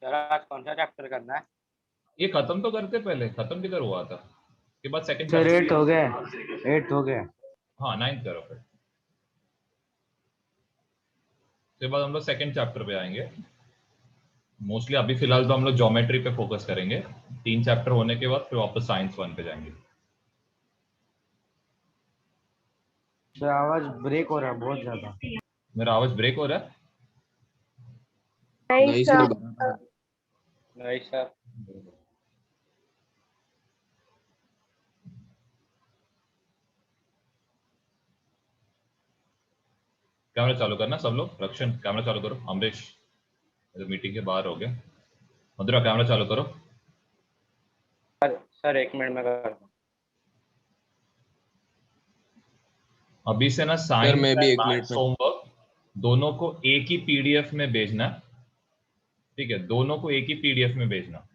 Sir आज कौन सा चैप्टर करना है? ये खत्म तो करते, पहले खत्म किधर हुआ था, के बाद सेकंड सर चैप्टर 8 हो गया, 8 हो गया। हाँ 9th करो फिर, उसके बाद हम लोग सेकंड चैप्टर पे आएंगे। मोस्टली अभी फिलहाल तो हम लोग ज्योमेट्री पे फोकस करेंगे, 3 चैप्टर होने के बाद फिर वापस साइंस 1 पे जाएंगे। सर आवाज ब्रेक हो रहा है बहुत ज्यादा। मेरा आवाज ब्रेक हो रहा है? नहीं सर। नहीं सर। कैमरा चालू करना सब लोग, रक्षण कैमरा चालू करो, अमरीश मीटिंग के बाहर हो गया, मधुरा कैमरा चालू करो। सर 1 मिनट में कर दूं। अभी से ना साइंस मैं भी एंड 1 मिनट मैथ्स में। होमवर्क दोनों को एक ही पीडीएफ में भेजना, ठीक है, दोनों को एक ही पीडीएफ में भेजना।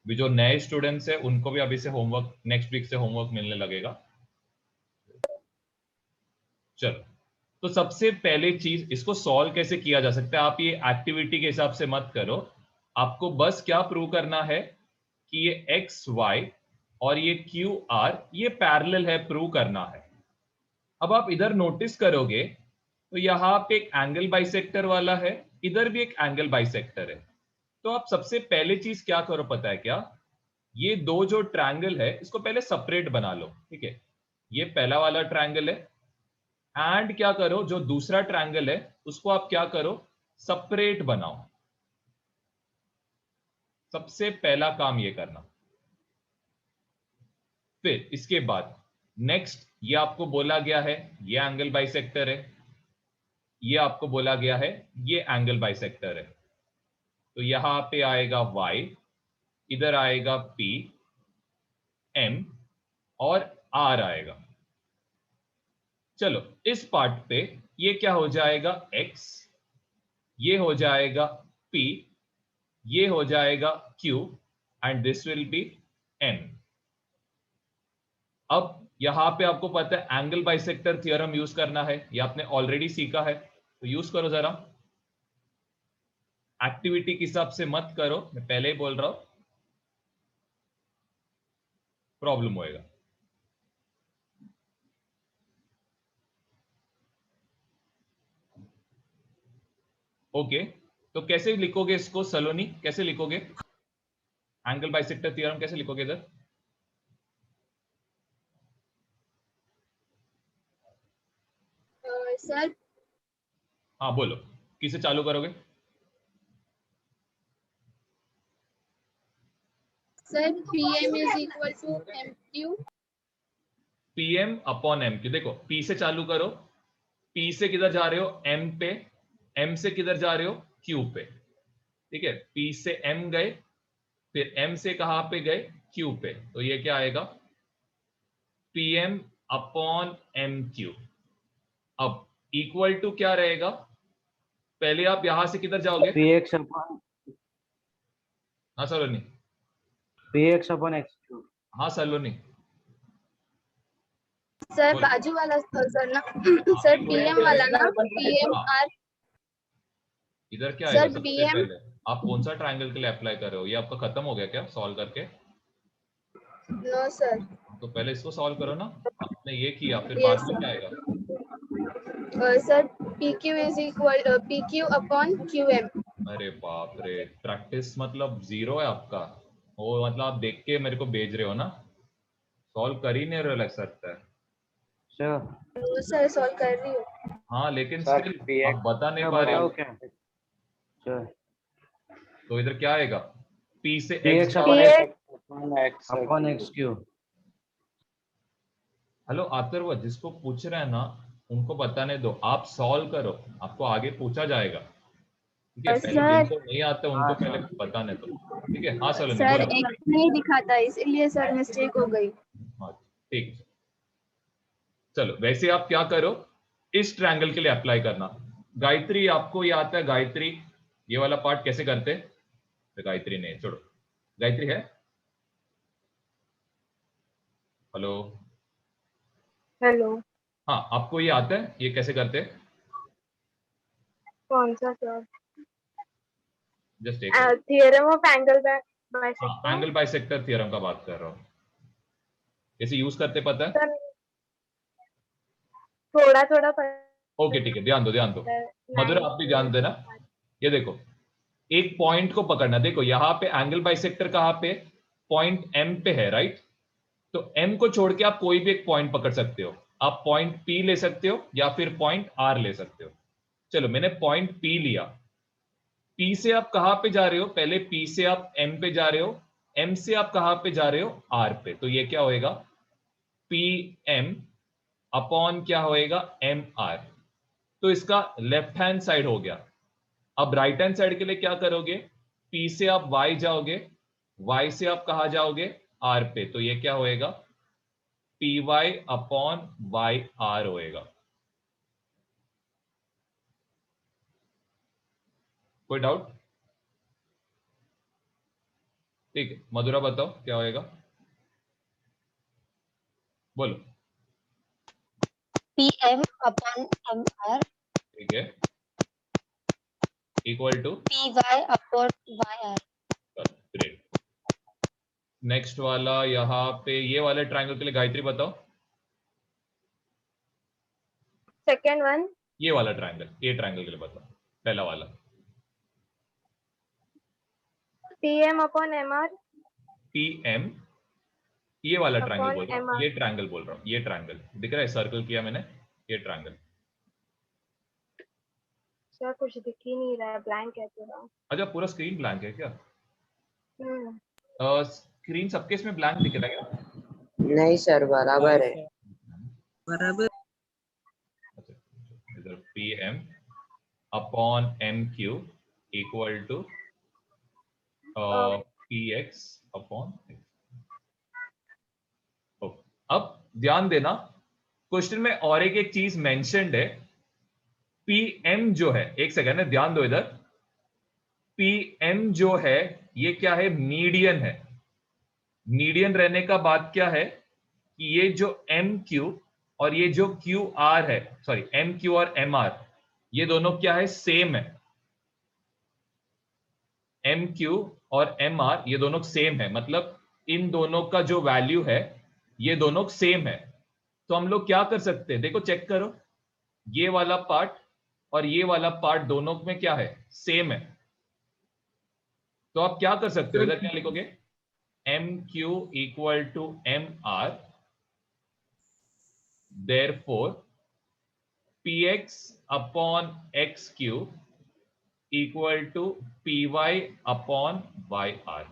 भी जो नए स्टूडेंट्स है उनको भी अभी से होमवर्क, नेक्स्ट वीक से होमवर्क मिलने लगेगा। चलो, तो सबसे पहले चीज, इसको सॉल्व कैसे किया जा सकता है, आप ये एक्टिविटी के हिसाब से मत करो, आपको बस क्या प्रूव करना है कि ये एक्स वाई और ये क्यू आर ये पैरेलल है, प्रूव करना है। अब आप इधर नोटिस करोगे तो यहां पे एक एंगल बाइसेक्टर वाला है, इधर भी एक एंगल बाइसेक्टर है। तो आप सबसे पहले चीज क्या करो पता है क्या, ये दो जो ट्रायंगल है इसको पहले सेपरेट बना लो, ठीक है, ये पहला वाला ट्रायंगल है, एंड क्या करो जो दूसरा ट्रायंगल है उसको आप क्या करो, सेपरेट बनाओ। सबसे पहला काम ये करना। फिर इसके बाद नेक्स्ट, ये आपको बोला गया है ये एंगल बाइसेक्टर है, ये आपको बोला गया है ये एंगल बाइसेक्टर है। तो यहां पे आएगा y, इधर आएगा p, m और r आएगा। चलो इस पार्ट पे ये क्या हो जाएगा x, ये हो जाएगा p, ये हो जाएगा q and this will be m। अब यहां पे आपको पता है एंगल बाइसेक्टर थ्योरम यूज करना है, ये आपने ऑलरेडी सीखा है, तो यूज करो जरा। एक्टिविटी के हिसाब से मत करो, मैं पहले ही बोल रहा हूं प्रॉब्लम होएगा। ओके, तो कैसे लिखोगे इसको सलोनी, कैसे लिखोगे एंगल बाइसेक्टर थ्योरम, कैसे लिखोगे इधर? सर हाँ बोलो, किसे चालू करोगे? Sir PM is equal to MQ। PM upon MQ। देखो P से चालू करो, P से किधर जा रहे हो M पे, M से किधर जा रहे हो Q पे, ठीक है, P से M गए, फिर M से कहां पे गए Q पे, तो ये क्या आएगा PM अपॉन MQ। अब इक्वल टू क्या रहेगा, पहले आप यहां से किधर जाओगे? px अपॉन हाँ सलोनी, px अपॉन x3। हाँ सलोनी सर बोलो। बाजू वाला सर ना सर PM वाला ना PMR। इधर क्या आएगा सर सबसे PM। पहले, आप कौन सा ट्रायंगल के लिए अप्लाई कर रहे हो, ये आपका खत्म हो गया क्या सॉल्व करके? No sir. तो पहले इसको सॉल्व करो ना, आपने ये किया, फिर यस बाद में क्या आएगा? Sir PQ is equal PQ upon QM। अरे बाप रे, प्रैक्टिस मतलब जीरो है आपका, वो मतलब आप देख के मेरे को भेज रहे हो ना, सॉल्व कर ही नहीं रहे हो लग सकता है। सर सर सॉल्व कर रही हूँ। हाँ लेकिन सर स्टिल PX आप बता नहीं क्या पा रहे बताओ हो। क्या सर? तो इधर क्या आएगा, P से X px जाओ। Upon x3। हेलो अथर्व, जिसको पूछ रहे हैं ना उनको बताने दो, आप सॉल्व करो, आपको आगे पूछा जाएगा, ठीक है, पहले सर जिनको नहीं आता उनको हाँ पहले सर। बताने दो, ठीक है। हाँ सलोनी सर बोलो। एक नहीं दिखाता इसीलिए सर मिस्टेक हो गई। हाँ ठीक है, चलो वैसे आप क्या करो, इस ट्रायंगल के लिए अप्लाई करना। गायत्री आपको ये आता है, गायत्री ये वाला पार्ट कैसे करते? तो गायत्री नहीं, छोड़ो, गायत्री है, हेलो, हेलो। हाँ आपको ये आता है ये कैसे करते? कौन सा सर? जस्ट एक theorem of angle हाँ, bisector. एंगल बाइसेक्टर थ्योरम का बात कर रहा हूँ। कैसे यूज करते पता है? सर थोड़ा थोड़ा ओके ठीक है, ध्यान दो ध्यान दो। मधुरा आप भी ध्यान देना। ये देखो, एक पॉइंट को पकड़ना। देखो यहाँ पे एंगल बाइसेक्टर कहाँ पे? पॉइंट एम पे है, राइट? तो एम को छोड़ के आप कोई भी एक पॉइंट पकड़ सकते हो। आप पॉइंट पी ले सकते हो या फिर पॉइंट आर ले सकते हो। चलो मैंने पॉइंट पी लिया। पी से आप कहां पे जा रहे हो? पहले पी से आप एम पे जा रहे हो, एम से आप कहां पे जा रहे हो? आर पे। तो ये क्या होएगा? पी एम अपॉन क्या होएगा? M R. तो इसका लेफ्ट हैंड साइड हो गया। अब राइट हैंड साइड के लिए क्या करोगे? पी से आप वाई जाओगे, वाई से आप कहा जाओगे? आर पे। तो ये क्या होएगा? P Y upon Y R होएगा। कोई डाउट? ठीक है, मधुरा बताओ क्या होएगा? बोलो। PM upon MR ठीक है, equal to PY upon YR. Great. Next वाला यहाँ पे ये वाले ट्रायंगल के लिए गायत्री बताओ। second one. ये वाला ट्रायंगल, ये ट्रायंगल के लिए बताओ, पहला वाला। PM upon MR PM, ये वाला ट्रायंगल upon बोल रहा हूँ, MR. ये ट्रायंगल बोल रहा हूँ। ये ट्रायंगल दिख रहा है, सर्कल किया मैंने, ये ट्रायंगल। सर कुछ दिख ही नहीं रहा है, ब्लैंक है पूरा। अच्छा, पूरा स्क्रीन ब्लैंक है क्या? हम्म। स्क्रीन सबके इसमें ब्लैंक दिख रहा है क्या? नहीं सर बराबर है। बराबर। अच्छा, इधर PM upon MQ equal to PX upon X। अब ध्यान देना, क्वेश्चन में और एक चीज मेंशन्ड है। PM जो है, एक सेकंड है, ध्यान दो इधर। PM जो है ये क्या है? मीडियन है। मीडियन रहने का बात क्या है कि ये जो MQ और ये जो QR है, सॉरी MQ और MR, ये दोनों क्या है? सेम है। MQ और MR ये दोनों सेम है, मतलब इन दोनों का जो वैल्यू है ये दोनों सेम है। तो हम लोग क्या कर सकते हैं? देखो चेक करो, ये वाला पार्ट और ये वाला पार्ट दोनों में क्या है? सेम है। तो आप क्या कर सकते हो? इधर क्या लिखोगे? MQ equal to MR, therefore PX upon XQ equal to PY upon YR।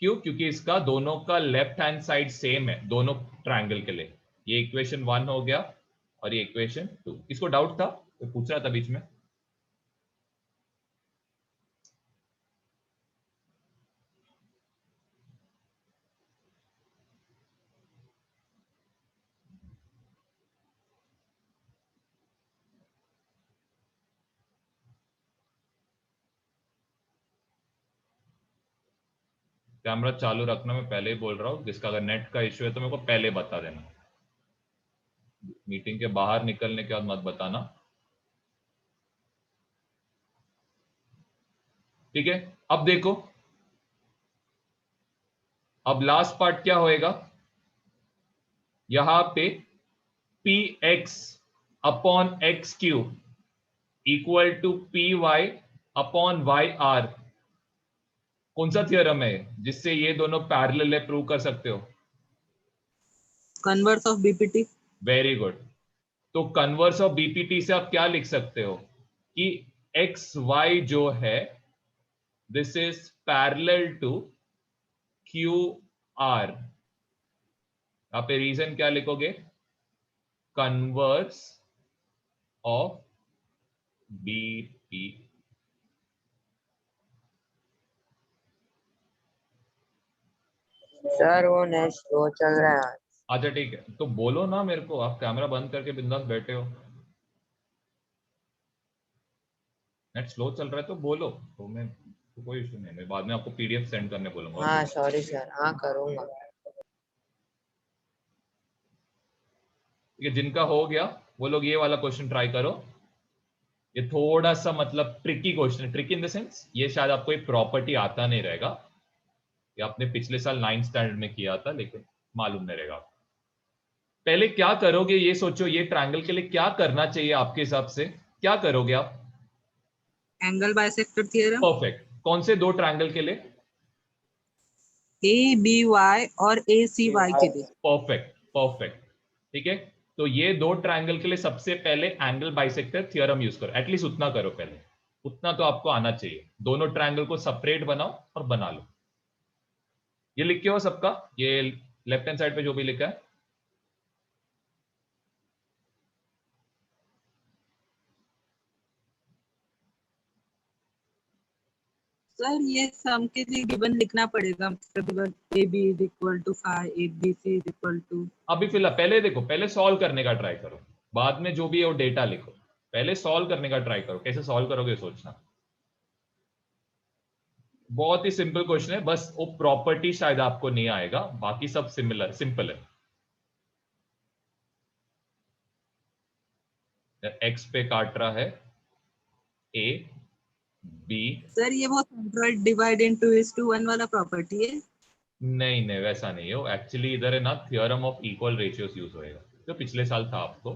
क्यों? क्योंकि इसका दोनों का लेफ्ट हैंड साइड सेम है दोनों ट्रायंगल के लिए। ये इक्वेशन 1 हो गया और ये इक्वेशन 2। इसको डाउट था तो पूछ रहा था बीच में। कैमरा चालू रखना, मैं पहले ही बोल रहा हूं। जिसका अगर नेट का इश्यू है तो मेरे को पहले बता देना, मीटिंग के बाहर निकलने के बाद मत बताना, ठीक है? अब देखो, अब लास्ट पार्ट क्या होएगा? यहां पे PX upon XQ equal to PY upon YR। कौन सा थियरम है जिससे ये दोनों पैरेलल है, प्रूव कर सकते हो? Converse of BPT. Very good. तो कन्वर्स ऑफ बीपीटी से आप क्या लिख सकते हो कि XY जो है this is parallel to QR। यहां पे रीजन क्या लिखोगे? Converse of BP. सर वो नेट स्लो चल रहा है। अच्छा ठीक है, तो बोलो ना मेरे को, आप कैमरा बंद करके बिंदास बैठे हो। नेट स्लो चल रहा है तो बोलो, तो मैं तो कोई इशू नहीं, मैं बाद में आपको PDF सेंड करने बोलूंगा। हाँ सॉरी सर, हाँ करूँगा। ठीक है, जिनका हो गया वो लोग ये वाला क्वेश्चन ट्राई करो। ये थोड़ा सा मतलब ट्रिकी क्वेश्चन है, ट्रिकी इन द सेंस ये शायद आपको एक प्रॉपर्टी आता नहीं रहेगा, ये आपने पिछले साल 9th स्टैंडर्ड में किया था लेकिन मालूम नहीं रहेगा। पहले क्या करोगे ये सोचो, ये ट्रायंगल के लिए क्या करना चाहिए आपके हिसाब से, क्या करोगे आप? Angle bisector theorem. परफेक्ट। कौन से दो ट्रायंगल के लिए? ABY और ACY के लिए। परफेक्ट परफेक्ट, ठीक है। तो ये दो ट्रायंगल के लिए सबसे पहले एंगल बाइसेक्टर थ्योरम यूज करो, एटलीस्ट उतना करो पहले, उतना तो आपको आना चाहिए। दोनों ट्रायंगल को सेपरेट बनाओ और बना लो। ये लिख के हो सबका, ये लेफ्ट हैंड साइड पे जो भी लिखा है। सर ये सम के लिए गिवन लिखना पड़ेगा, मतलब AB is equal to 5, ABC is equal to। अभी फिलहाल पहले देखो, पहले सॉल्व करने का ट्राई करो, बाद में जो भी है वो डेटा लिखो। पहले सॉल्व करने का ट्राई करो, कैसे सॉल्व करोगे सोचना। बहुत ही सिंपल क्वेश्चन है, बस वो प्रॉपर्टी शायद आपको नहीं आएगा, बाकी सब सिमिलर सिंपल है। एक्स पे काट रहा है ए बी। सर ये वो सेंट्रोइड डिवाइड इनटू 1 वाला प्रॉपर्टी है। नहीं नहीं वैसा नहीं है वो, एक्चुअली इधर है ना theorem of equal ratios use होएगा, जो पिछले साल था आपको।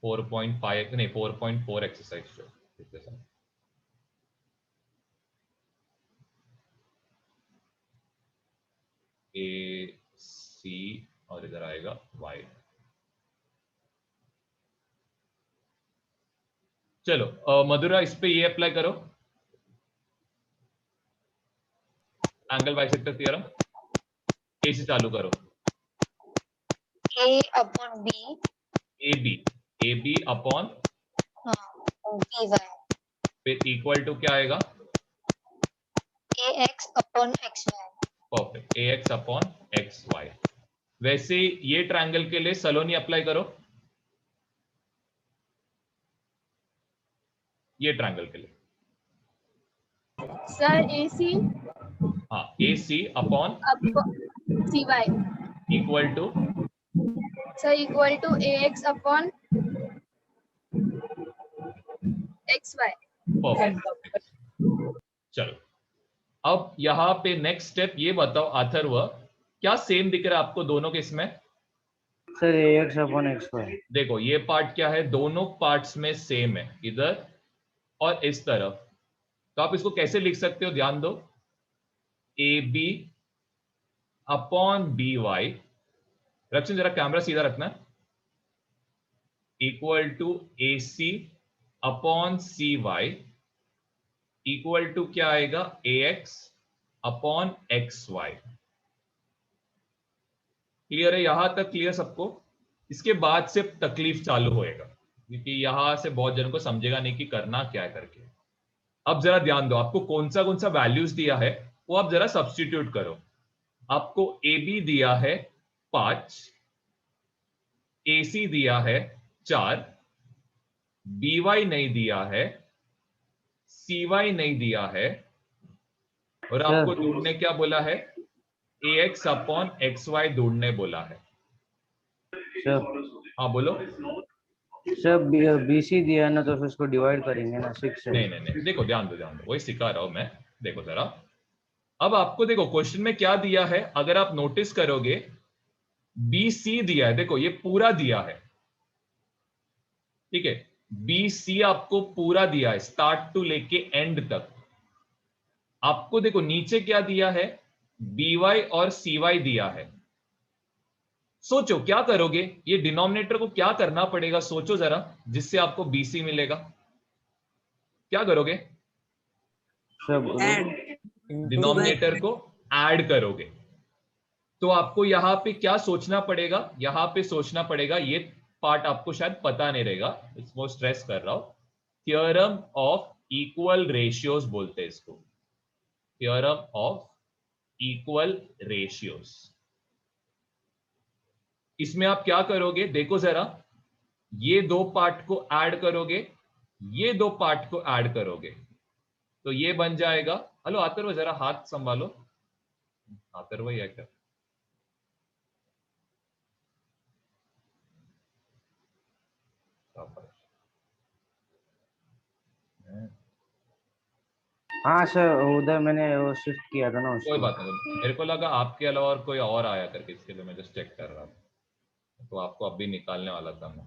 फोर 4.5 नहीं 4.4 एक्सरसाइज जो पिछले साल। ए सी और इधर आएगा वाई। चलो मधुरा इस पे ये अप्लाई करो, एंगल बाइसेक्टर थ्योरम। ए से चालू करो। A upon B, A B upon BY, फिर इक्वल टू क्या आएगा? AX upon XY, perfect, A X upon X Y. वैसे ये ट्रायंगल के लिए सलोनी अप्लाई करो, ये ट्रायंगल के लिए। सर AC हाँ A C upon CY equal to sir equal to AX upon XY। Perfect. चलो अब यहां पे नेक्स्ट स्टेप ये बताओ अथर्व, क्या सेम दिख रहा है आपको दोनों के इसमें? Sir AX upon XY। देखो ये पार्ट क्या है, दोनों पार्ट्स में सेम है, इधर और इस तरफ। तो आप इसको कैसे लिख सकते हो, ध्यान दो। A B upon B Y, Rakshan जरा कैमरा सीधा रखना, equal to A C upon C Y, equal to क्या आएगा? A X upon X Y. Clear है यहां तक? क्लियर सबको? इसके बाद से तकलीफ चालू होएगा, क्योंकि यहां से बहुत जनों को समझेगा नहीं कि करना क्या है करके। अब जरा ध्यान दो, आपको कौन सा वैल्यूज दिया है वो आप जरा सब्स्टिट्यूट करो। आपको ए बी दिया है 5, ए सी दिया है 4, बी वाई नहीं दिया है, सी वाई नहीं दिया है, और आपको ढूंढने क्या बोला है? ए एक्स अपॉन एक्स वाई ढूंढने बोला है। सर हाँ बोलो। सर BC दिया है ना, तो फिर उसको डिवाइड करेंगे ना 6 से। नहीं देखो ध्यान दो वही सिखा रहा हूं मैं। देखो जरा, अब आपको देखो क्वेश्चन में क्या दिया है, अगर आप नोटिस करोगे बी सी दिया है, देखो ये पूरा दिया है, ठीक है। बी सी आपको पूरा दिया है स्टार्ट टू लेके एंड तक। आपको देखो नीचे क्या दिया है, बी वाई और सी वाई दिया है। सोचो क्या करोगे, ये डिनोमिनेटर को क्या करना पड़ेगा, सोचो जरा, जिससे आपको बीसी मिलेगा। क्या करोगे? ऐड डिनोमिनेटर को ऐड करोगे। तो आपको यहां पे क्या सोचना पड़ेगा, यहां पे सोचना पड़ेगा, ये पार्ट आपको शायद पता नहीं रहेगा, इसको स्ट्रेस कर रहा हूं, थ्योरम ऑफ इक्वल रेशियोज बोलते हैं इसको, थ्योरम ऑफ इक्वल रेशियोज। इसमें आप क्या करोगे, देखो जरा, ये दो पार्ट को ऐड करोगे, ये दो पार्ट को ऐड करोगे, तो ये बन जाएगा। हेलो अथर्व जरा हाथ संभालो, अथर्व या क्या? हाँ सर, उधर मैंने वो शिफ्ट किया था ना कोई उसको। बात नहीं, मेरे को लगा आपके अलावा और कोई और आया करके, इसके लिए मैं जस्ट चेक कर रहा था, तो आपको अब भी निकालने वाला था मैं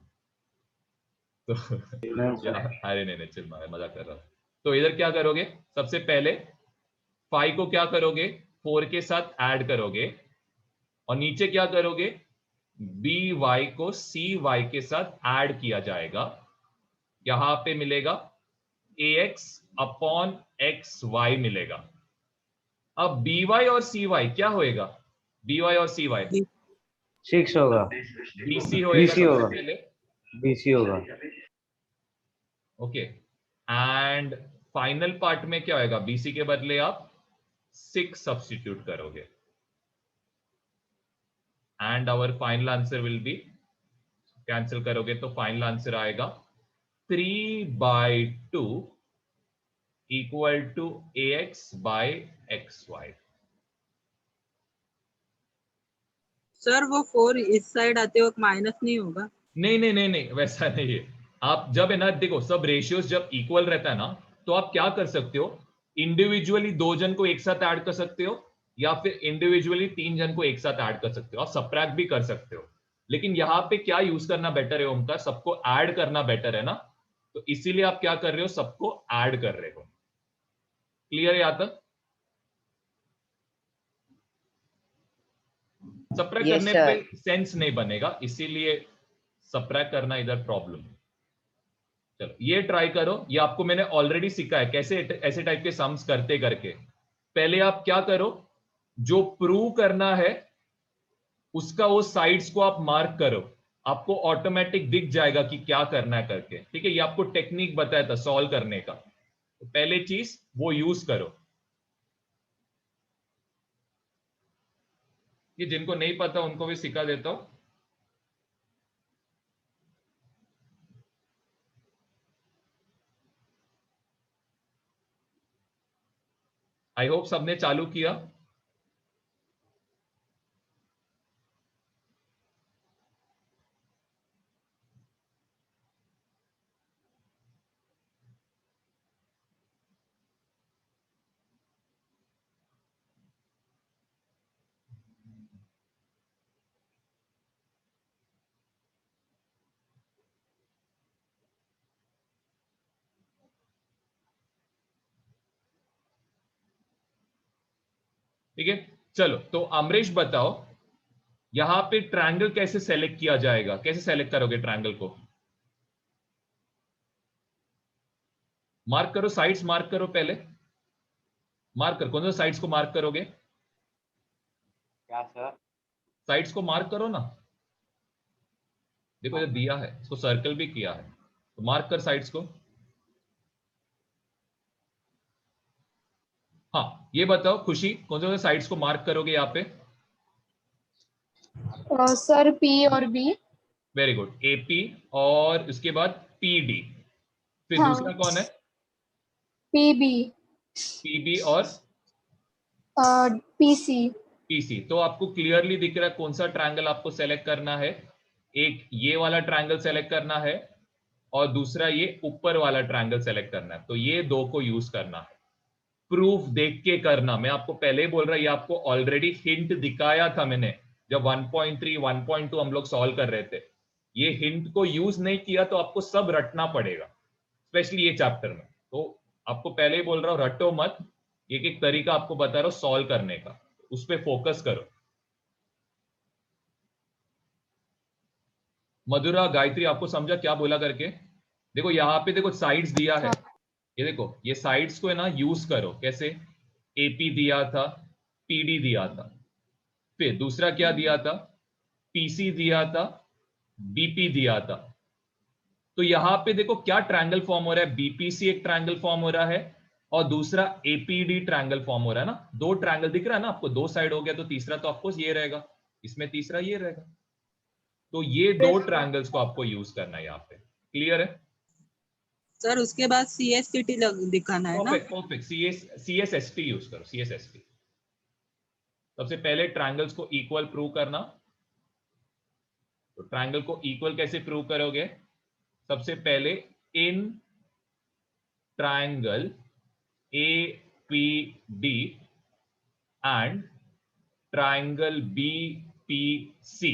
तो नहीं या सर। अरे नहीं नहीं चिल, मजाक कर रहा था। तो इधर क्या करोगे, सबसे पहले 5 को क्या करोगे, 4 के साथ ऐड करोगे, और नीचे क्या करोगे, बी वाई को सी वाई के साथ ऐड किया जाएगा, यहां पे मिलेगा ax अपॉन एक्स वाई मिलेगा। अब बी वाई और सी वाई क्या होएगा, बी वाई और सी वाई 6 होगा। बीसी होएगा बीसी सबसे होगा। पहले। बीसी होगा। ओके, एंड फाइनल पार्ट में क्या होएगा, बीसी के बदले आप 6 सब्स्टिट्यूट करोगे, and our final answer will be, cancel करोगे तो फाइनल आंसर आएगा 3/2 equal to ax by xy। Sir वो 4 इस साइड आते वक्त माइनस नहीं होगा? नहीं नहीं नहीं नहीं, वैसा नहीं है। आप जब है ना, देखो सब रेशियोज जब इक्वल रहता है ना, तो आप क्या कर सकते हो, इंडिविजुअली 2 जन को एक साथ ऐड कर सकते हो, या फिर इंडिविजुअली 3 जन को एक साथ ऐड कर सकते हो, आप सबट्रैक्ट भी कर सकते हो। लेकिन यहां पे क्या यूज करना बेटर है ओमकार, सबको ऐड करना बेटर है ना, तो इसीलिए आप क्या कर रहे हो, सबको ऐड कर रहे हो। क्लियर है यहां तक? सबट्रैक्ट यस करने पे सर। सेंस नहीं बनेगा, इसीलिए सबट्रैक्ट करना इधर प्रॉब्लम है। चलो ये ट्राई करो, ये आपको मैंने ऑलरेडी सिखा है कैसे ऐसे टाइप के सम्स करते करके। पहले आप क्या करो, जो प्रूव करना है उसका वो साइड्स को आप मार्क करो, आपको ऑटोमेटिक दिख जाएगा कि क्या करना है करके, ठीक है। ये आपको टेक्निक बताया था सॉल्व करने का, तो पहले चीज वो यूज करो। ये जिनको नहीं पता उनको भी सिखा देता हूं। आई होप सबने चालू किया। ठीक है, चलो तो अमरीश बताओ, यहां पे ट्रायंगल कैसे सेलेक्ट किया जाएगा, कैसे सेलेक्ट करोगे ट्रायंगल को? मार्क करो, साइड्स मार्क करो, पहले मार्क कर, कौन सा साइड्स को मार्क करोगे? क्या सर? साइड्स को मार्क करो ना, देखो ये दिया है, इसको सर्कल भी किया है, तो मार्क कर साइड्स को। हाँ ये बताओ खुशी, कौन से साइड्स को मार्क करोगे यहाँ पे? सर पी और बी। वेरी गुड, एपी, और इसके बाद पीडी, फिर हाँ, दूसरा कौन है? पीबी, पीबी और पीसी। पीसी। तो आपको क्लियरली दिख रहा है कौन सा ट्रायंगल आपको सेलेक्ट करना है, एक ये वाला ट्रायंगल सेलेक्ट करना है, और दूसरा ये ऊपर वाला ट्रायंगल सेलेक्ट करना है, तो ये दो को यूज करना है। प्रूफ देख के करना, मैं आपको पहले ही बोल रहा, ये आपको ऑलरेडी हिंट दिखाया था मैंने, जब 1.3 1.2 हम लोग सॉल्व कर रहे थे। ये हिंट को यूज नहीं किया तो आपको सब रटना पड़ेगा, स्पेशली ये चैप्टर में। तो आपको पहले ही बोल रहा हूं रटो मत, एक एक तरीका आपको बता रहा हूं सॉल्व करने का, उस पर फोकस करो। मधुरा, गायत्री, आपको समझा क्या बोला करके? देखो यहाँ पे देखो साइड्स दिया है, ये देखो ये साइड्स को है ना यूज करो, कैसे? एपी दिया था, पीडी दिया था, फिर दूसरा क्या दिया था, पीसी दिया था, बीपी दिया था। तो यहां पे देखो क्या ट्रायंगल फॉर्म हो रहा है, बीपीसी एक ट्रायंगल फॉर्म हो रहा है, और दूसरा एपीडी ट्रायंगल फॉर्म हो रहा है ना, दो ट्रायंगल दिख रहा है ना आपको, दो साइड हो गया, तो तीसरा तो ऑफकोर्स ये रहेगा, इसमें तीसरा ये रहेगा। तो ये दो ट्रायंगल्स को आपको यूज करना है यहाँ पे। क्लियर है? सर उसके बाद CSCT दिखाना है ना? परफेक्ट परफेक्ट, सीएसएसटी यूज करो, सीएसएसटी। सबसे पहले ट्रायंगल्स को इक्वल प्रूव करना। तो ट्रायंगल को इक्वल कैसे प्रूव करोगे? सबसे पहले in triangle BPD and triangle BPC.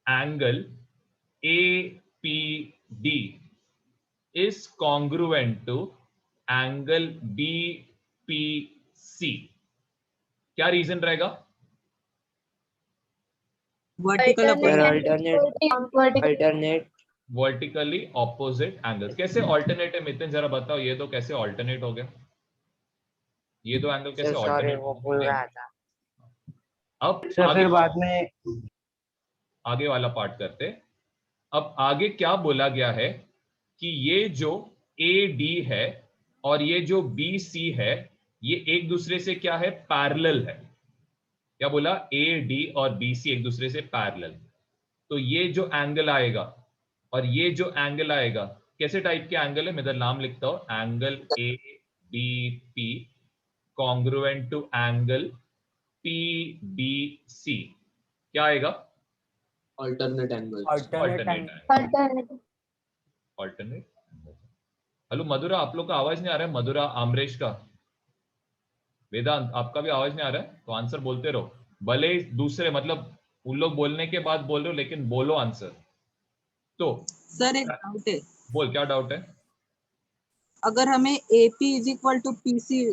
Angle APD is congruent to angle BPC. क्या रीजन रहेगा? Vertical alternate vertically opposite angles. कैसे ऑल्टरनेट है मितिन, जरा बताओ ये तो कैसे ऑल्टरनेट हो गया? ये दो एंगल कैसे ऑल्टरनेट हो गया? अब सर आगे फिर बाद में आगे वाला पार्ट करते. अब आगे क्या बोला गया है कि ये जो AD है और ये जो BC है ये एक दूसरे से क्या है? पैरेलल है. क्या बोला? AD और BC एक दूसरे से पैरेलल. तो ये जो एंगल आएगा और ये जो एंगल आएगा, कैसे टाइप के एंगल है? मैं इधर नाम लिखता हूं. Angle ABP congruent to angle PBC. क्या आएगा? alternate angles. Alternate. Hello Madhura, आप लोग का आवाज नहीं आ रहा है? मधुरा, आमरेश का, वेदांत, आपका भी आवाज नहीं आ रहा है? तो आंसर बोलते रहो. भले दूसरे मतलब उन लोग बोलने के बाद बोल रहे हो, लेकिन बोलो आंसर. तो सर एक डाउट है, बोल, क्या डाउट है? अगर हमें AP is equal to PC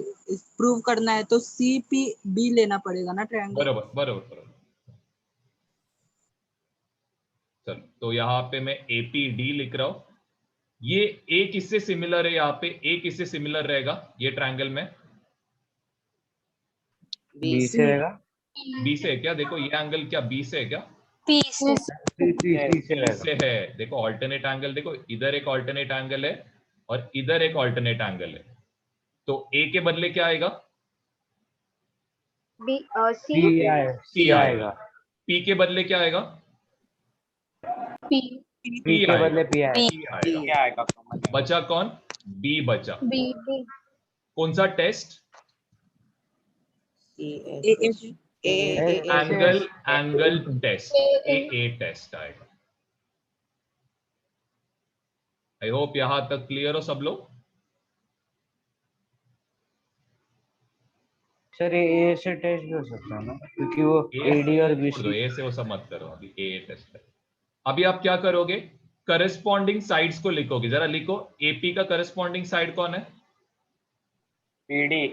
prove करना है तो CPB लेना पड़ेगा ना ट्रायंगल? बराबर बराबर बराबर. चलो, तो यहाँ पे मैं APD लिख रहा हूं. ये A किससे सिमिलर है? यहाँ पे A किससे सिमिलर रहेगा ये ट्रायंगल में? बी से रहेगा. B से है क्या? देखो ये एंगल क्या B से है क्या? P से सी से रहेगा. से है. देखो ऑल्टरनेट एंगल, देखो इधर एक ऑल्टरनेट एंगल है और इधर एक ऑल्टरनेट एंगल है. तो A के बदले क्या आएगा? सी आएगा. P के बदले क्या आएगा? पी के बदले पी आएगा. P आएगा. क्या आएगा? बचा कौन? B बचा. कौन सा टेस्ट? Angle test. AA टेस्ट आएगा. आई होप यहां तक क्लियर हो सब लोग. सर ये ए से टेस्ट भी हो सकता है ना, क्योंकि वो AD और BC. ए से वो सब मत करो, अभी AA टेस्ट है. अभी आप क्या करोगे? करस्पॉन्डिंग साइड्स को लिखोगे. जरा लिखो, AP का करस्पॉन्डिंग साइड कौन है? PD.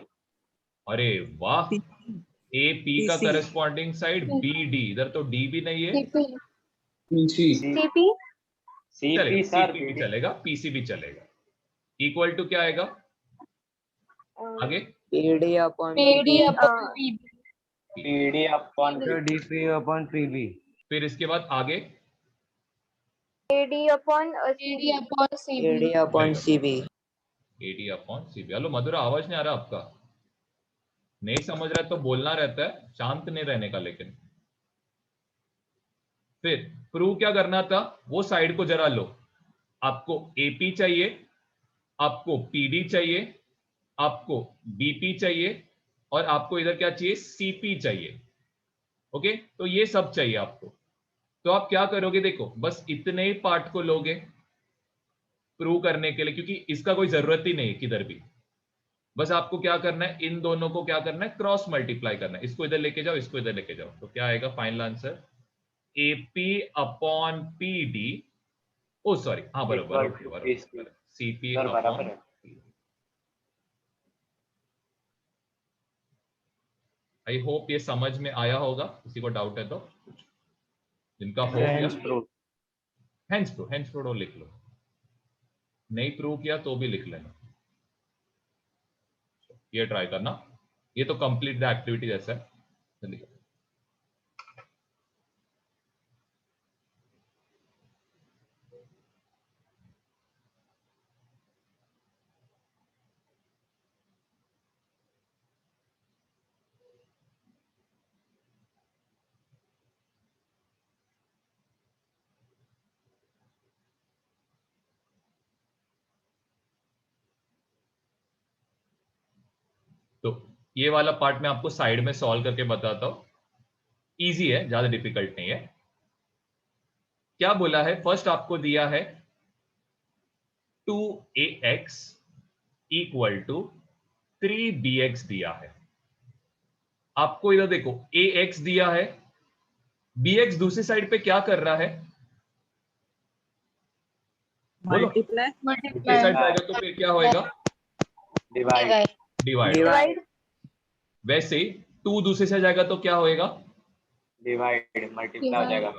अरे वाह. AP का PC. Corresponding side BD. इधर तो D भी नहीं है. CP sir. CP भी चलेगा, PC भी चलेगा. इक्वल टू क्या आएगा आगे? PD upon DP upon PB. फिर इसके बाद आगे AD upon CB. AD upon CB. Hello Madhura, आवाज नहीं आ रहा आपका? नहीं समझ रहा है तो बोलना रहता है, शांत नहीं रहने का. लेकिन फिर प्रूव क्या करना था? वो साइड को जरा लो. आपको AP चाहिए, आपको PD चाहिए, आपको BP चाहिए और आपको इधर क्या चाहिए? CP चाहिए. ओके, तो ये सब चाहिए आपको. तो आप क्या करोगे? देखो बस इतने ही पार्ट को लोगे प्रूव करने के लिए, क्योंकि इसका कोई जरूरत ही नहीं है किधर भी. बस आपको क्या करना है? इन दोनों को क्या करना है? क्रॉस मल्टीप्लाई करना है. इसको इधर लेके जाओ, इसको इधर लेके जाओ. तो क्या आएगा final answer? AP upon PD. ओ सॉरी, हाँ बराबर बराबर. CP बराबर है. आई होप ये समझ में आया होगा. किसी को डाउट है तो, जिनका हो गया Hence proved. हैंड्स प्रूव लिख लो. नहीं प्रूव किया तो भी लिख लेना. ये ट्राई करना. ये तो कंप्लीट द एक्टिविटी जैसा है. चलिए तो ये वाला पार्ट मैं आपको साइड में सॉल्व करके बताता हूं. इजी है, ज्यादा डिफिकल्ट नहीं है. क्या बोला है? फर्स्ट आपको दिया है 2AX इक्वल टू 3bx दिया है। आपको इधर देखो ax दिया है, bx दूसरी साइड पे क्या कर रहा है? बोलो। मल्टीप्लाई दूसरी साइड पे आएगा तो फिर क्या होएगा? Divide divide. डिवाइड वैसे 2 दूसरे साइड जाएगा तो क्या होएगा? डिवाइड मल्टीप्लाई हो जाएगा।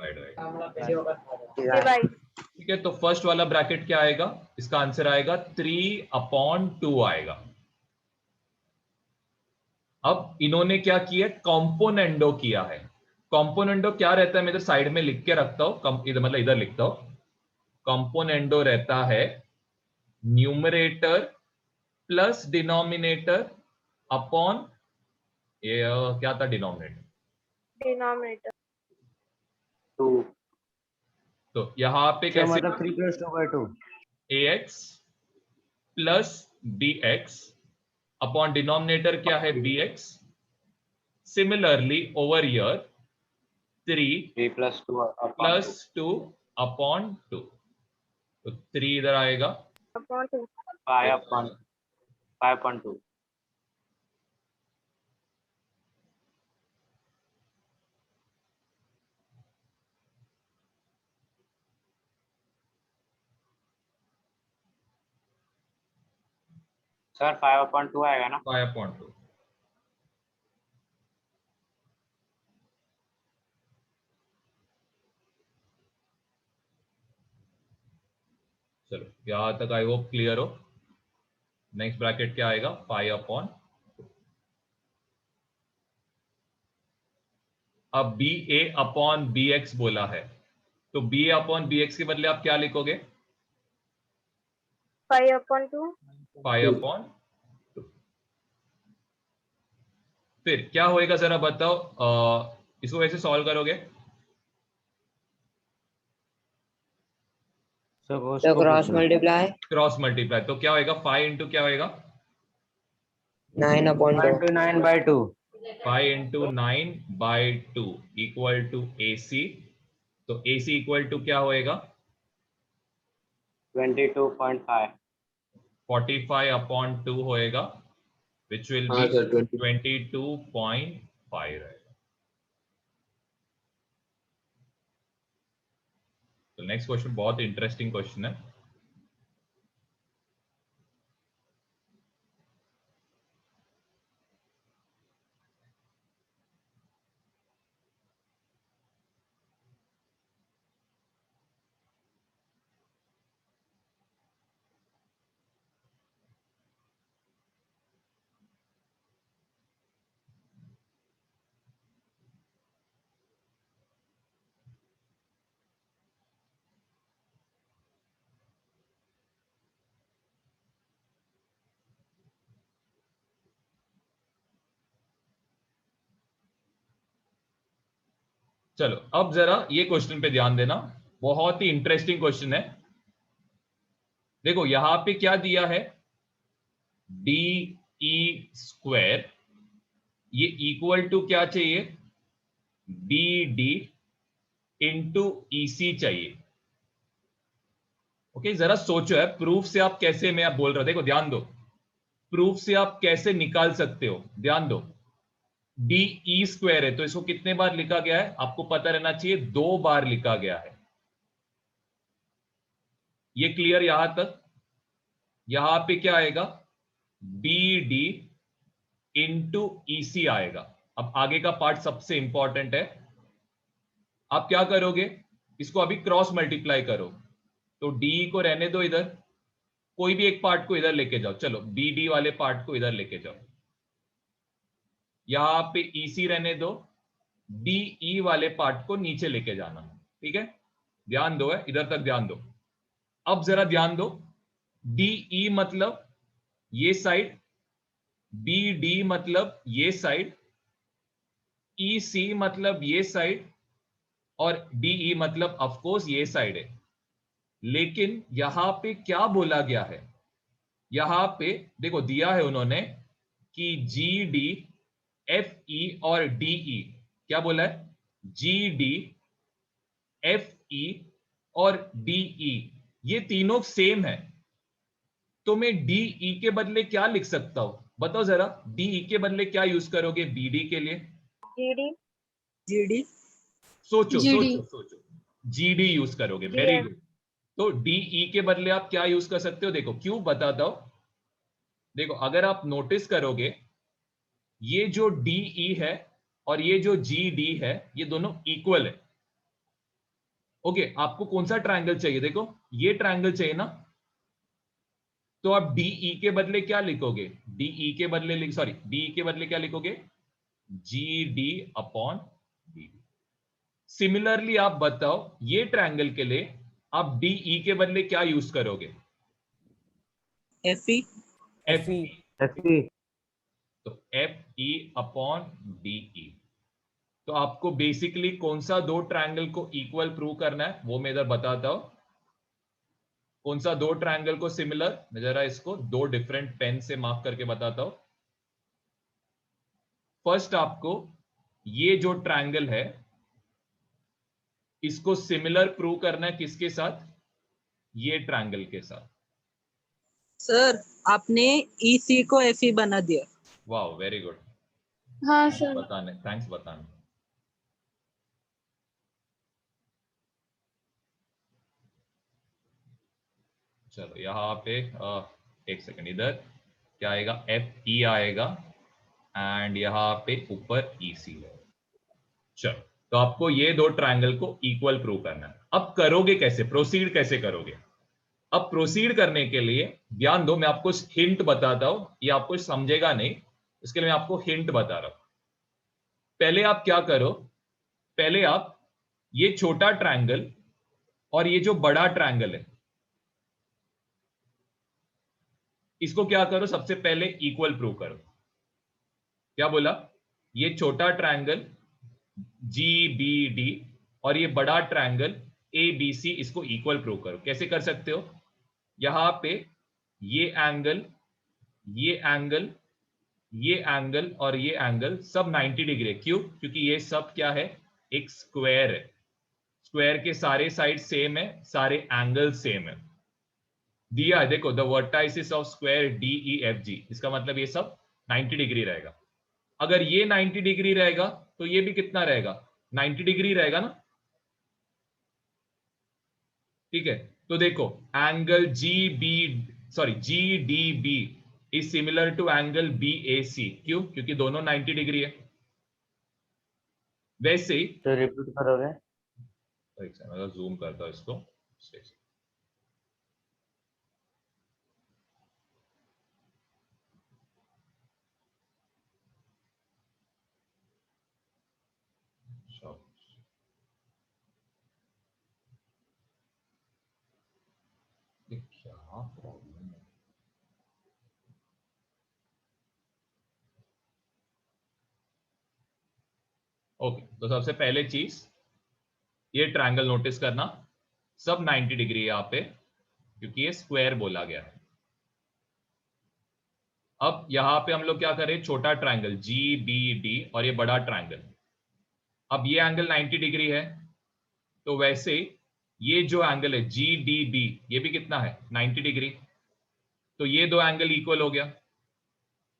डिवाइड ठीक है, तो फर्स्ट वाला ब्रैकेट क्या आएगा? इसका आंसर आएगा 3/2 आएगा। अब इन्होंने क्या किया? कॉम्पोनेंडो किया है। कॉम्पोनेंडो क्या रहता है? मैं इधर साइड में लिख के रखता हूं, इधर मतलब इधर लिखता हूं। कॉम्पोनेंडो रहता है न्यूमरेटर प्लस डिनोमिनेटर अपॉन ये क्या था डिनोमिनेटर? डिनोमिनेटर 2 तो यहां पे सर कैसे? मतलब 3+2/2 ax plus bx upon denominator क्या है? bx। Similarly over here 3 3 + 2 plus 2 upon 2, तो 3 इधर आएगा। अपॉन 2 5/2 सर 5/2 आएगा ना? 5/2। चलो यहां तक आई होप क्लियर हो। नेक्स्ट ब्रैकेट क्या आएगा? 5/2। अब बी ए अपॉन बी एक्स बोला है, तो बी ए अपॉन बी एक्स के बदले आप क्या लिखोगे? 5/2 5/2। फिर क्या होएगा जरा बताओ, इसको कैसे सॉल्व करोगे? Sir cross multiply cross multiply, तो क्या होएगा? 5 इंटू क्या होएगा? 9/2 9/2 5 इंटू 9/2 इक्वल टू AC। तो AC इक्वल टू क्या होएगा? 22.5 45/2 होएगा, विच विल हाँ बी सर 20 22.5 रहेगा। तो नेक्स्ट क्वेश्चन बहुत इंटरेस्टिंग क्वेश्चन है। चलो अब जरा ये क्वेश्चन पे ध्यान देना, बहुत ही इंटरेस्टिंग क्वेश्चन है। देखो यहां पे क्या दिया है? DE², ये इक्वल टू क्या चाहिए? BD इंटू EC चाहिए। ओके, जरा सोचो है प्रूफ से आप कैसे, मैं आप बोल रहा हूं, देखो ध्यान दो, प्रूफ से आप कैसे निकाल सकते हो, ध्यान दो। DE² है तो इसको कितने बार लिखा गया है? आपको पता रहना चाहिए, 2 बार लिखा गया है। ये क्लियर यहां तक? यहां पे क्या आएगा? BD इंटू EC आएगा। अब आगे का पार्ट सबसे इंपॉर्टेंट है। आप क्या करोगे? इसको अभी क्रॉस मल्टीप्लाई करो, तो D को रहने दो इधर, कोई भी एक पार्ट को इधर लेके जाओ। चलो BD वाले पार्ट को इधर लेके जाओ, यहां पे EC रहने दो, DE वाले पार्ट को नीचे लेके जाना। ठीक है, ध्यान दो है, इधर तक ध्यान दो। अब जरा ध्यान दो, DE मतलब ये साइड, BD मतलब ये साइड, EC मतलब ये साइड, और DE मतलब ऑफ कोर्स ये साइड है। लेकिन यहां पे क्या बोला गया है? यहां पे देखो दिया है उन्होंने कि GD, FE और DE, क्या बोला है? GD, FE और DE ये तीनों सेम है, तो मैं DE के बदले क्या लिख सकता हूं? बताओ जरा, डीई के बदले क्या यूज करोगे बीडी के लिए? GD GD सोचो GD सोचो सोचो। जीडी यूज करोगे, वेरी गुड। तो डीई के बदले आप क्या यूज कर सकते हो? देखो क्यों बताता हूं। देखो अगर आप नोटिस करोगे, ये जो डीई है और ये जो जीडी है, ये दोनों इक्वल है। ओके, आपको कौन सा ट्रायंगल चाहिए? देखो ये ट्रायंगल चाहिए ना, तो आप डीई के बदले क्या लिखोगे? डीई के बदले सॉरी, डीई के बदले क्या लिखोगे? G D upon D. Similarly आप बताओ, ये ट्रायंगल के लिए आप डीई के बदले क्या यूज करोगे? FE F. FE तो एफ ई अपॉन डीई। तो आपको बेसिकली कौन सा दो ट्रायंगल को इक्वल प्रूव करना है वो मैं इधर बताता हूं। कौन सा दो ट्रायंगल को सिमिलर, मैं जरा इसको दो डिफरेंट पेन से मार्क करके बताता हूं। फर्स्ट आपको ये जो ट्रायंगल है इसको सिमिलर प्रूव करना है किसके साथ? ये ट्रायंगल के साथ। सर, आपने EC को FE बना दिया। वाह, वेरी गुड। हाँ सर। बताने, थैंक्स बताने। चलो यहाँ पे एक सेकंड, इधर क्या आएगा? एफ ई आएगा एंड यहाँ पे ऊपर ई सी है। चलो, तो आपको ये दो ट्रायंगल को इक्वल प्रूव करना है। अब करोगे कैसे, प्रोसीड कैसे करोगे? अब प्रोसीड करने के लिए ध्यान दो, मैं आपको हिंट बताता हूं, ये आपको समझेगा नहीं, इसके लिए मैं आपको हिंट बता रहा हूं। पहले आप क्या करो, पहले आप ये छोटा ट्रायंगल और ये जो बड़ा ट्रायंगल है इसको क्या करो, सबसे पहले इक्वल प्रूव करो। क्या बोला? ये छोटा ट्रायंगल जी बी डी और ये बड़ा ट्रायंगल ए बी सी, इसको इक्वल प्रूव करो। कैसे कर सकते हो? यहां पे ये एंगल, ये एंगल, ये एंगल और ये एंगल सब 90 डिग्री है। क्यों? क्योंकि ये सब क्या है? एक स्क्वायर है। स्क्वायर के सारे साइड सेम है, सारे एंगल सेम है। दिया है, देखो, the vertices of square D E F G, इसका मतलब ये सब 90 डिग्री रहेगा। अगर ये 90 डिग्री रहेगा तो ये भी कितना रहेगा? 90 डिग्री रहेगा ना। ठीक है, तो देखो angle G B sorry G D B is similar to angle B A C. क्यों? क्योंकि दोनों 90 डिग्री है। वैसे ही तो रिपीट करोगे? मैं जूम करता हूं इसको। क्या प्रॉब्लम है? ओके, तो सबसे पहले चीज ये ट्रायंगल नोटिस करना, सब 90 डिग्री है यहाँ पे क्योंकि ये स्क्वायर बोला गया है। अब यहां पे हम लोग क्या करें? छोटा ट्रायंगल जी बी डी और ये बड़ा ट्रायंगल। अब ये एंगल 90 डिग्री है, तो वैसे ये जो एंगल है जी डी बी, ये भी कितना है? 90 डिग्री। तो ये दो एंगल इक्वल हो गया।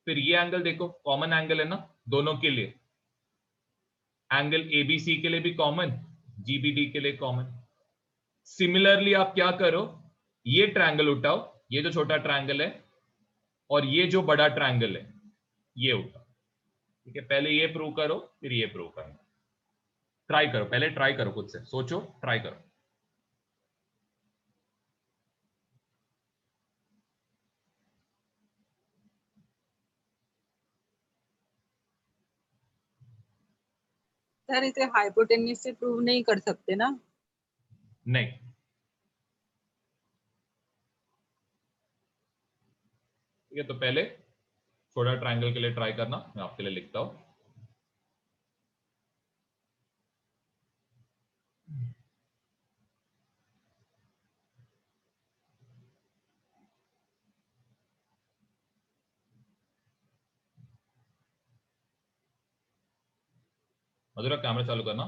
फिर ये एंगल देखो, कॉमन एंगल है ना दोनों के लिए। एंगल एबीसी के लिए भी कॉमन, जीबीडी के लिए कॉमन। सिमिलरली आप क्या करो, ये ट्रायंगल उठाओ, ये जो छोटा ट्रायंगल है और ये जो बड़ा ट्रायंगल है ये उठाओ। ठीक है, पहले ये प्रूव करो फिर ये प्रूव करो। ट्राई करो, पहले ट्राई करो, खुद से सोचो, ट्राई करो। सर, इसे हाइपोटेन्यूज से प्रूव नहीं कर सकते ना? नहीं, ठीक है, तो पहले छोटा ट्रायंगल के लिए ट्राई करना, मैं आपके लिए लिखता हूं। मधुरा, कैमरा चालू करना।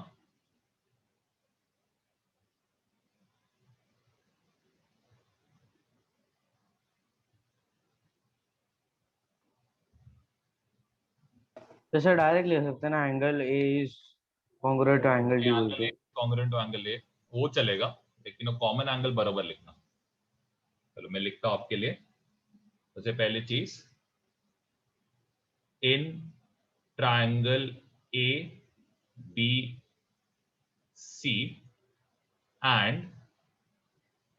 तो सर डायरेक्ट ले सकते हैं ना, angle A is congruent to angle D बोल के। कॉन्ग्रुएंट टू एंगल ए वो चलेगा, लेकिन कॉमन एंगल बराबर लिखना। चलो मैं लिखता हूं आपके लिए। सबसे पहली चीज, in triangle A B C and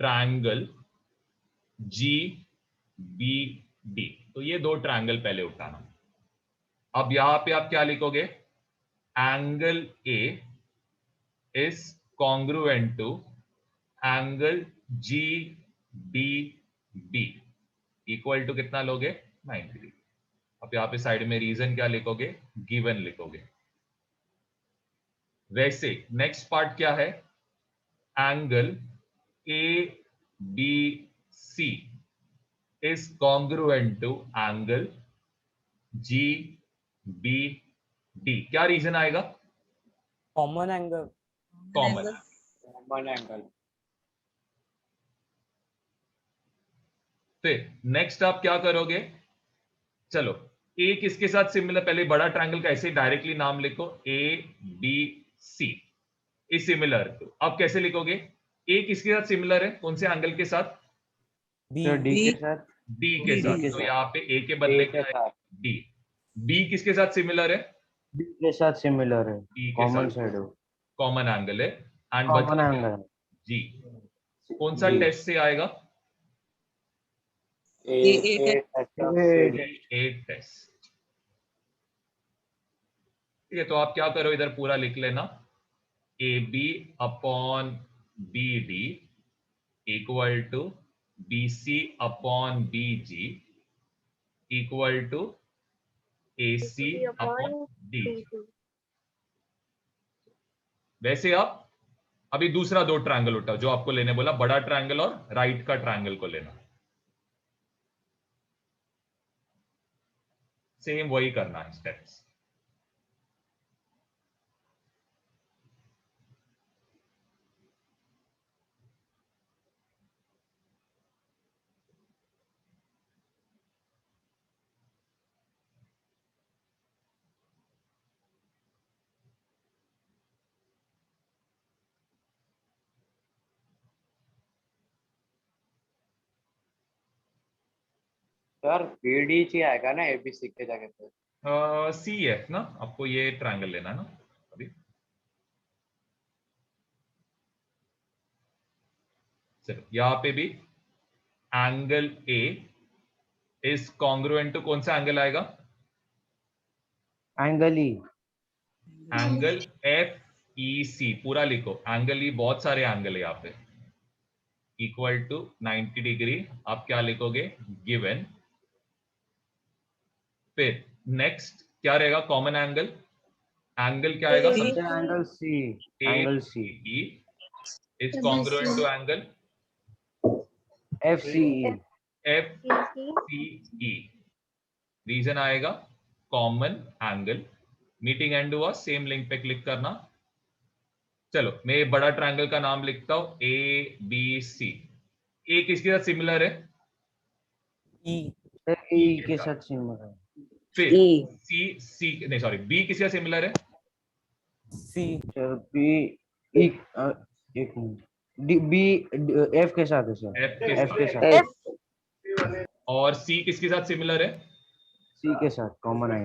triangle G B D, तो ये दो ट्रायंगल पहले उठाना। अब यहां पे आप क्या लिखोगे? Angle A is congruent to angle G B B, equal to कितना लोगे? 90 डिग्री। अब यहां पे साइड में रीजन क्या लिखोगे? गिवन लिखोगे। वैसे नेक्स्ट पार्ट क्या है? Angle A B C is congruent to angle GBD। क्या रीजन आएगा? Common angle. Common. Common angle. फिर नेक्स्ट आप क्या करोगे? चलो ए किसके साथ सिमिलर, पहले बड़ा ट्रायंगल का ऐसे डायरेक्टली नाम लिखो, A B C is similar to. अब कैसे लिखोगे? ए किसके साथ सिमिलर है? कौन से एंगल के साथ? तो डी के साथ। डी के D साथ। के तो साथ। यहाँ पे ए के बदले ए के क्या है? साथ। डी। बी किसके साथ सिमिलर है? डी के साथ सिमिलर है, E के कॉमन साथ साइड है, कॉमन एंगल है। एंड कॉमन बचा एंगल है। जी। कौन सा जी। टेस्ट से आएगा? ए टेस्ट। ठीक है, तो आप क्या करो, इधर पूरा लिख लेना, A B upon B D equal to B C upon B G equal to A C upon D. वैसे आप अभी दूसरा दो ट्रायंगल उठाओ जो आपको लेने बोला, बड़ा ट्रायंगल और राइट का ट्रायंगल को लेना। सेम वही करना है स्टेप्स। सर बीडी ची आएगा ना एबीसी के जगह पे? सी एफ ना, आपको ये ट्रायंगल लेना है ना अभी। चलो यहां पे भी angle A is congruent to कौन सा एंगल आएगा? Angle E. Angle F E C, पूरा लिखो, एंगल ई बहुत सारे एंगल है यहाँ पे, इक्वल टू 90 डिग्री। आप क्या लिखोगे? गिवन। फिर नेक्स्ट क्या रहेगा? Common angle. एंगल क्या आएगा? Angle C. Angle C is congruent to angle F C E. F C E. Reason आएगा कॉमन एंगल। मीटिंग एंड हुआ, सेम लिंक पे क्लिक करना। चलो मैं बड़ा ट्रायंगल का नाम लिखता हूं, ए बी सी। ए किसके साथ सिमिलर है? ई के साथ सिमिलर है। फिर सी सी नहीं सॉरी बी किसके साथ सिमिलर है? सी। बी ई एक मिनट, डी बी एफ के साथ है सर। एफ के साथ। और सी किसके साथ सिमिलर है? सी के साथ कॉमन है।